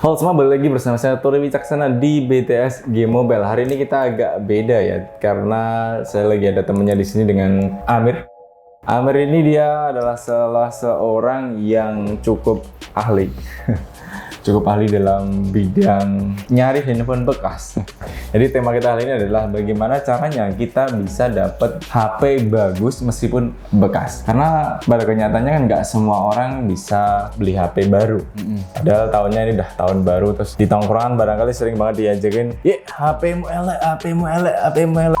Halo semua, balik lagi bersama saya Tori Wicaksana di BTS Game Mobile. Hari ini kita agak beda ya, karena saya lagi ada temennya di sini dengan Amir. Amir ini dia adalah salah seorang yang cukup ahli. Cukup ahli dalam bidang nyari handphone bekas. Jadi tema kita hari ini adalah bagaimana caranya kita bisa dapat HP bagus meskipun bekas. Karena pada kenyataannya kan nggak semua orang bisa beli HP baru. Padahal tahunnya ini udah tahun baru, terus di tongkrongan barangkali sering banget diajakin, "Ye, HP-mu elek, HP-mu elek, HP-mu elek."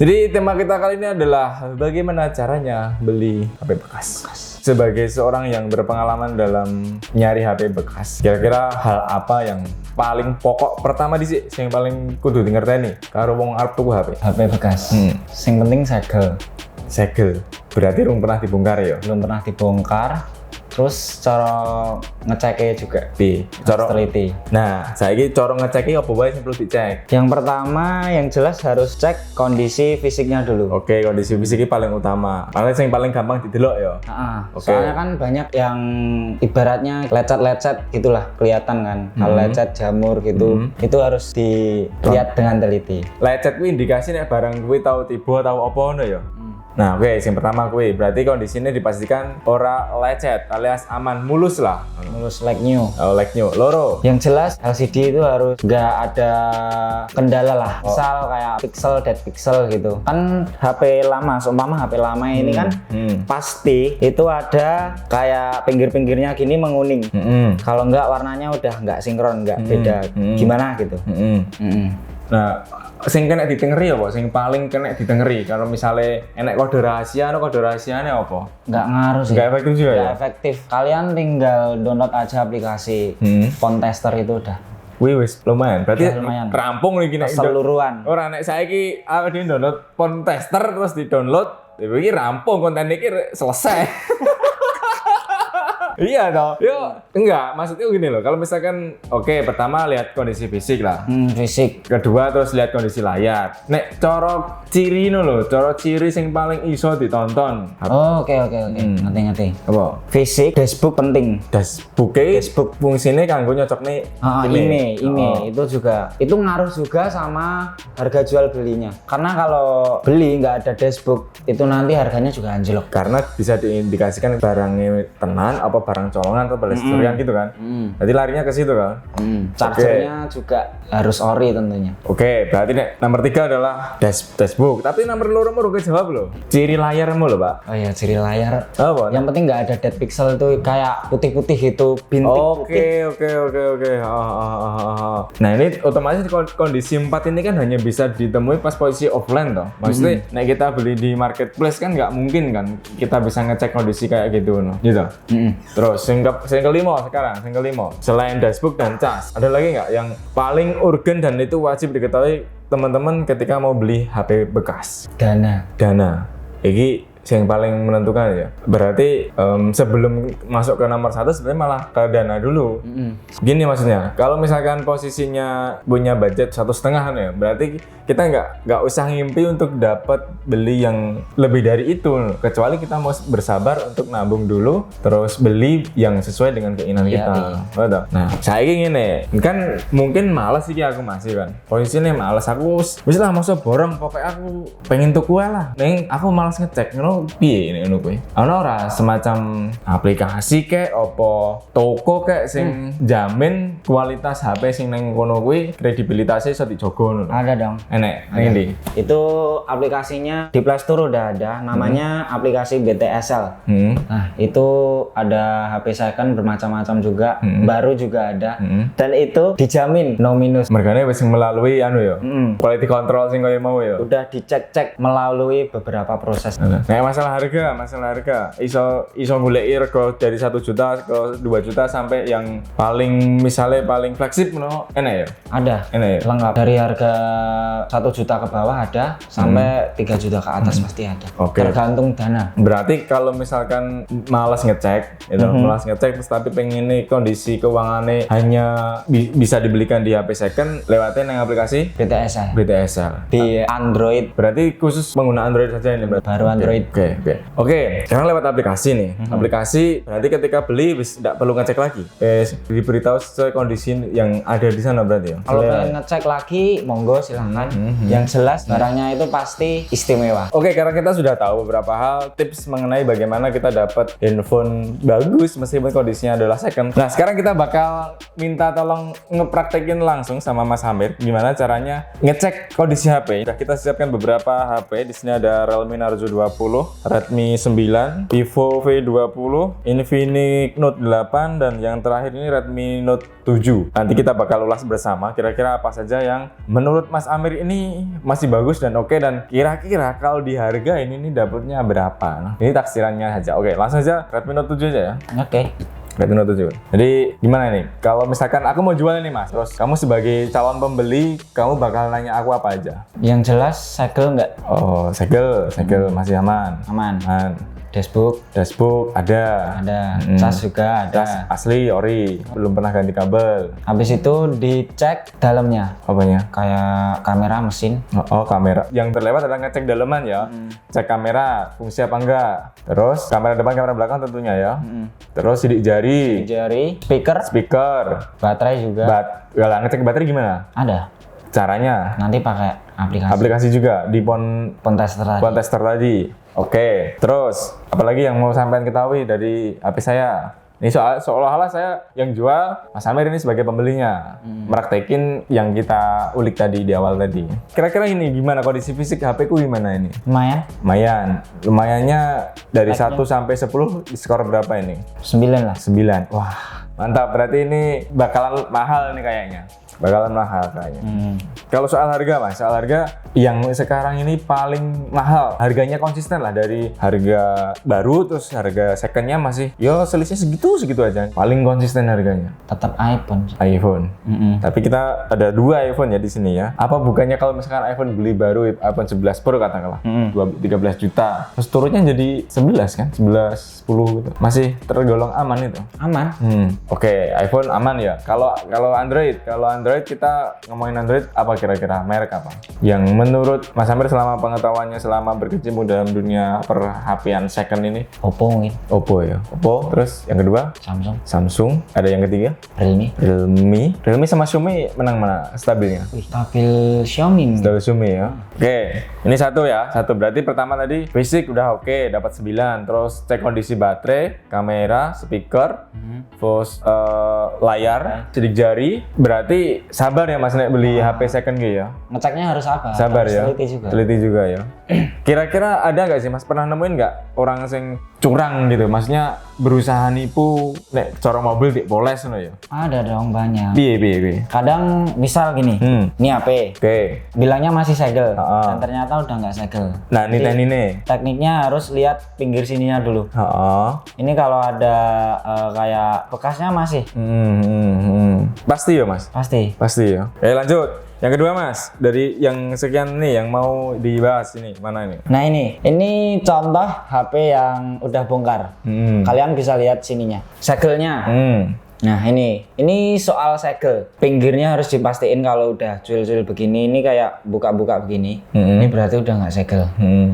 Jadi tema kita kali ini adalah bagaimana caranya beli HP bekas. Sebagai seorang yang berpengalaman dalam nyari HP bekas, kira-kira hal apa yang paling pokok pertama yang paling kudu ngerteni karo wong arep tuku HP bekas. Sing penting segel. Berarti belum pernah dibongkar ya? Belum pernah dibongkar. Terus cara ngeceknya juga cara teliti. Nah, saiki cara ngeceknya apa wae sing perlu dicek? Yang pertama, yang jelas harus cek kondisi fisiknya dulu. Oke, kondisi fisiknya paling utama. Paling gampang didelok ya. Soalnya kan banyak yang ibaratnya lecet-lecet gitulah, kelihatan kan. Kalau lecet jamur gitu, itu harus dilihat dengan teliti. Lecet kuwi indikasi nek barang kuwi tau tiba tau apa ngono ya. Nah, oke, yang pertama kuwi berarti kondisinya dipastikan ora lecet alias aman, mulus lah. Mulus like new. Oh, like new. Loro. Yang jelas LCD itu harus nggak ada kendala lah. Misal kayak pixel, dead pixel gitu. Kan HP lama, seumpama HP lama ini kan pasti itu ada kayak pinggir-pinggirnya gini menguning. Kalau nggak warnanya udah nggak sinkron, nggak beda. Gimana gitu. Nah, sing kena ditengeri apa? Sing paling kena ditengeri kalau misalnya enek kode rahasia, kode rahasiane apa? Nggak ngaruh sih. Nggak efektif juga ya? Nggak efektif. Kalian tinggal download aja aplikasi phone tester itu udah. Wis lumayan. Berarti ya, lumayan. Rampung nih keseluruhan. Ora nek saiki di download phone tester terus di-download, iki rampung konten iki selesai. Iya dong. Enggak, maksudnya gini loh. Kalau misalkan pertama lihat kondisi fisik lah. Fisik. Kedua terus lihat kondisi layar. Nek coro ciri coro ciri yang paling iso ditonton. Oke. Ngerti. Apa? Fisik, dashbook penting. Dashbook fungsinya kanggo nyocok nih. IMEI itu juga. Itu ngaruh juga sama harga jual belinya. Karena kalau beli nggak ada dashbook, itu nanti harganya juga anjlok. Karena bisa diindikasikan barangnya tenan apa barang colongan atau pelestarian gitu kan. Jadi larinya ke situ kan. Chargernya juga harus ori tentunya. Oke, berarti nomor 3 adalah dashbook. Tapi nomor loro mau jawab loh. Ciri layarmu loh, Pak. Oh iya, ciri layar. Apa? Yang penting nggak ada dead pixel itu kayak putih-putih gitu, bintik putih. Oke. Nah, ini otomatis kondisi 4 ini kan hanya bisa ditemui pas posisi offline toh. Maksudnya nek kita beli di marketplace kan nggak mungkin kan kita bisa ngecek kondisi kayak gitu gitu. Terus yang kelima sekarang, selain dashbook dan cas, ada lagi nggak yang paling urgen dan itu wajib diketahui teman-teman ketika mau beli HP bekas? Dana. Ini yang paling menentukan ya. Berarti sebelum masuk ke nomor 1 sebenarnya malah ke dana dulu. Gini maksudnya, kalau misalkan posisinya punya budget 1,5 ya, berarti kita nggak usah ngimpi untuk dapat beli yang lebih dari itu, kecuali kita mau bersabar untuk nabung dulu, terus beli yang sesuai dengan keinginan kita. Betul. Nah, saya gini, kan mungkin malas sih aku masih kan. Posisinya malas, aku misalnya masa borong, pokoknya aku pengen tuku lah. Neng, aku malas ngecek, piye ini kuwi. Ana ora semacam aplikasi kek apa toko kek sing jamin kualitas HP sing nang kono kuwi kredibilitasnya iso dijogo ngono. Ada dong. Enek nang ndi? Itu aplikasinya di Play Store udah ada, namanya aplikasi BTSL. Nah, itu ada HP second bermacam-macam juga, baru juga ada. Dan itu dijamin no minus. Mergane wis melalui quality control sing koyo mau ya. Udah dicek-cek melalui beberapa proses. Nah, masalah harga, iso goleki rego dari 1 juta ke 2 juta sampai yang paling misalnya paling flagship no, enak ya? Ada. Enak ya? Lengkap. Dari harga 1 juta ke bawah ada, sampai 3 juta ke atas pasti ada. Oke. Tergantung dana. Berarti kalau misalkan malas ngecek, malas ngecek terus tapi pengen nih kondisi keuangannya hanya bisa dibelikan di HP second, lewatin yang aplikasi BTSL. Di Android. Berarti khusus pengguna Android saja ini berarti? Baru Android. Oke. Sekarang lewat aplikasi nih. Aplikasi berarti ketika beli tidak perlu ngecek lagi. Diberitahu sesuai kondisi yang ada di sana berarti ya. Kalau pengen ngecek lagi, monggo silahkan. Yang jelas barangnya itu pasti istimewa. Oke, karena kita sudah tahu beberapa hal tips mengenai bagaimana kita dapat handphone bagus meskipun kondisinya adalah second. Nah, sekarang kita bakal minta tolong ngepraktekin langsung sama Mas Amir gimana caranya ngecek kondisi HP. Sudah kita siapkan beberapa HP. Di sini ada Realme Narzo 20, Redmi 9, Vivo V20, Infinix Note 8 dan yang terakhir ini Redmi Note 7. Nanti kita bakal ulas bersama kira-kira apa saja yang menurut Mas Amir ini masih bagus dan oke, dan kira-kira kalau di harga ini dapatnya berapa. Nah, ini taksirannya saja. Oke, langsung aja Redmi Note 7 aja ya. Oke. Redmi Note 7. Jadi gimana nih? Kalau misalkan aku mau jual ini Mas, terus kamu sebagai calon pembeli, kamu bakal nanya aku apa aja? Yang jelas segel nggak? Oh, segel masih aman. Aman. Dashboard ada. Cas juga ada. Tas asli ori, belum pernah ganti kabel. Habis itu dicek dalamnya. Apanya? Kayak kamera mesin. Oh, kamera. Yang terlewat adalah ngecek daleman ya. Cek kamera fungsi apa enggak. Terus kamera depan, kamera belakang tentunya ya. Terus sidik jari. Speaker. Baterai juga. Ngecek baterai gimana? Ada. Caranya? Nanti pakai aplikasi. Aplikasi juga di phone tester tadi. Oke. Terus apalagi yang mau sampean ketahui dari HP saya? Ini seolah-olah saya yang jual, Mas Amir ini sebagai pembelinya. Meraktekin yang kita ulik tadi di awal tadi. Kira-kira ini gimana kondisi fisik HP ku gimana ini? Lumayan. Lumayannya dari 1 sampai 10 skor berapa ini? 9 lah. 9. Wah, mantap. Berarti ini bakalan mahal nih kayaknya. Kalau soal harga Mas, yang sekarang ini paling mahal, harganya konsisten lah dari harga baru terus harga secondnya masih selisih segitu aja. Paling konsisten harganya. Tetap iPhone. Tapi kita ada 2 iPhone ya di sini ya. Apa bukannya kalau misalkan iPhone beli baru iPhone 11 Pro katakanlah 13 juta, terus turunnya jadi 11 kan? 11, 10 gitu. Masih tergolong aman itu. Aman. Oke, iPhone aman ya. Kalau Android kita ngomongin Android apa kira-kira merek apa? Yang menurut Mas Amir selama pengetahuannya selama berkecimpung dalam dunia per-HP-an second ini? Oppo mungkin. Oppo ya. Oppo, terus yang kedua? Samsung. Ada yang ketiga? Realme sama Xiaomi menang mana stabilnya? Stabil Xiaomi ya. Oke, ini satu berarti pertama tadi basic udah oke, dapat 9. Terus cek kondisi baterai, kamera, speaker, terus layar, sidik jari. Berarti sabar ya Mas nek beli HP second gitu ya. Ngeceknya harus sabar ya. Teliti juga ya. Kira-kira ada nggak sih Mas pernah nemuin nggak orang yang curang gitu? Maksudnya berusaha nipu nek cara mobil dipoles ngono ya? Ada dong banyak. Piye. Kadang misal gini, ini HP. Oke. Bilangnya masih segel, dan ternyata udah nggak segel. Nah, ini tekniknya harus lihat pinggir sininya dulu. Ini kalau ada kayak bekasnya masih. Pasti ya Mas? Pasti ya. Lanjut. Yang kedua Mas, dari yang sekian nih yang mau dibahas ini, mana ini? Nah ini contoh HP yang udah bongkar. Kalian bisa lihat sininya, segelnya. Nah ini soal segel. Pinggirnya harus dipastiin kalau udah cuil-cuil begini, ini kayak buka-buka begini. Ini berarti udah nggak segel.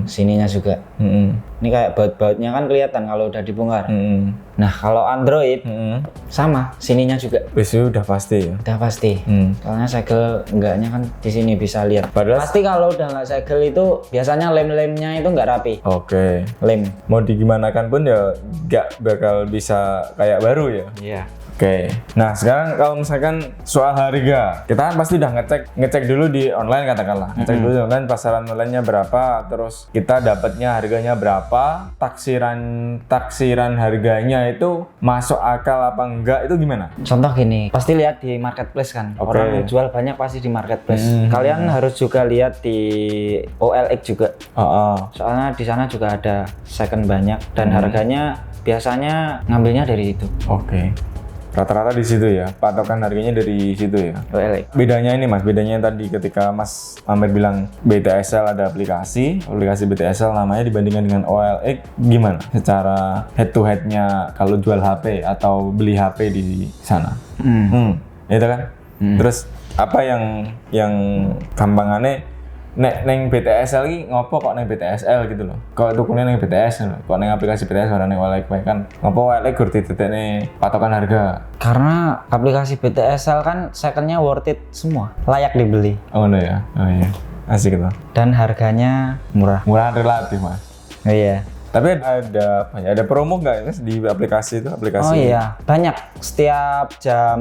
Sininya juga. Ini kayak baut-bautnya kan kelihatan kalau udah dibongkar. Nah kalau Android sama, sininya juga. Udah pasti ya. Udah pasti. Soalnya segel enggaknya kan di sini bisa lihat. Padahal pasti kalau udah nggak segel itu biasanya lem-lemnya itu nggak rapi. Oke. Lem. Mau digimanakan pun ya nggak bakal bisa kayak baru ya. Iya. Oke. Nah, sekarang kalau misalkan soal harga, kita kan pasti udah ngecek dulu di online katakanlah. Ngecek dulu di online pasaran online-nya berapa, terus kita dapatnya harganya berapa, taksiran harganya itu masuk akal apa enggak itu gimana? Contoh gini, pasti lihat di marketplace kan. Oke. Orang yang jual banyak pasti di marketplace. Kalian harus juga lihat di OLX juga. Soalnya di sana juga ada second banyak dan harganya biasanya ngambilnya dari situ. Oke. Rata-rata di situ ya, patokan harganya dari situ ya. OLX. Bedanya ini Mas, bedanya tadi ketika Mas Amir bilang BTSL ada aplikasi BTSL namanya dibandingkan dengan OLX gimana? Secara head to head-nya kalau jual HP atau beli HP di sana. Itu kan? Terus apa yang gampangannya neng BTSL ini ngopo kok neng BTSL gitu loh. Kok tukunya neng BTS loh. Kok neng aplikasi BTS ora neng OLX kan. Ngopo OLX gur ditetekne patokan harga. Karena aplikasi BTSL kan second-nya worth it semua, layak dibeli. Oh no ya. Oh iya. Asik itu. Dan harganya murah. Murah relatif, Mas. Iya. Tapi ada promo nggak Mas di aplikasi itu? Oh iya, banyak. Setiap jam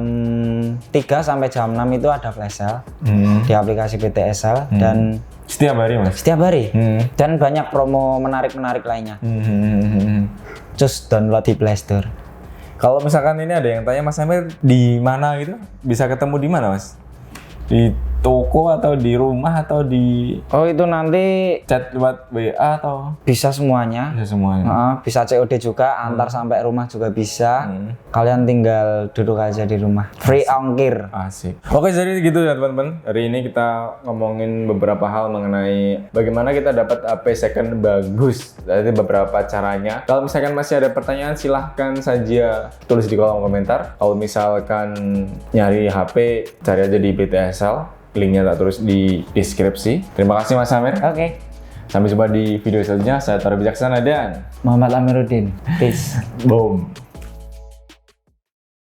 3 sampai jam 6 itu ada flash sale di aplikasi BTSL dan setiap hari Mas? Setiap hari. Dan banyak promo menarik-menarik lainnya. Just download di Play Store. Kalau misalkan ini ada yang tanya Mas Amir di mana gitu, bisa ketemu di mana Mas? Di toko atau di rumah atau di Oh itu nanti chat lewat WA atau bisa semuanya. bisa semuanya? Bisa COD juga, antar sampai rumah juga bisa. Kalian tinggal duduk aja di rumah. Free ongkir. Asik. Oke, jadi gitu ya teman-teman. Hari ini kita ngomongin beberapa hal mengenai bagaimana kita dapat HP second bagus. Jadi beberapa caranya. Kalau misalkan masih ada pertanyaan, silahkan saja tulis di kolom komentar. Kalau misalkan nyari HP, cari aja di BTSL. Linknya tak tulis di deskripsi. Terima kasih Mas Amir. Oke. Sampai jumpa di video selanjutnya. Saya Tara Bijaksana dan Muhammad Amiruddin. Peace. Boom.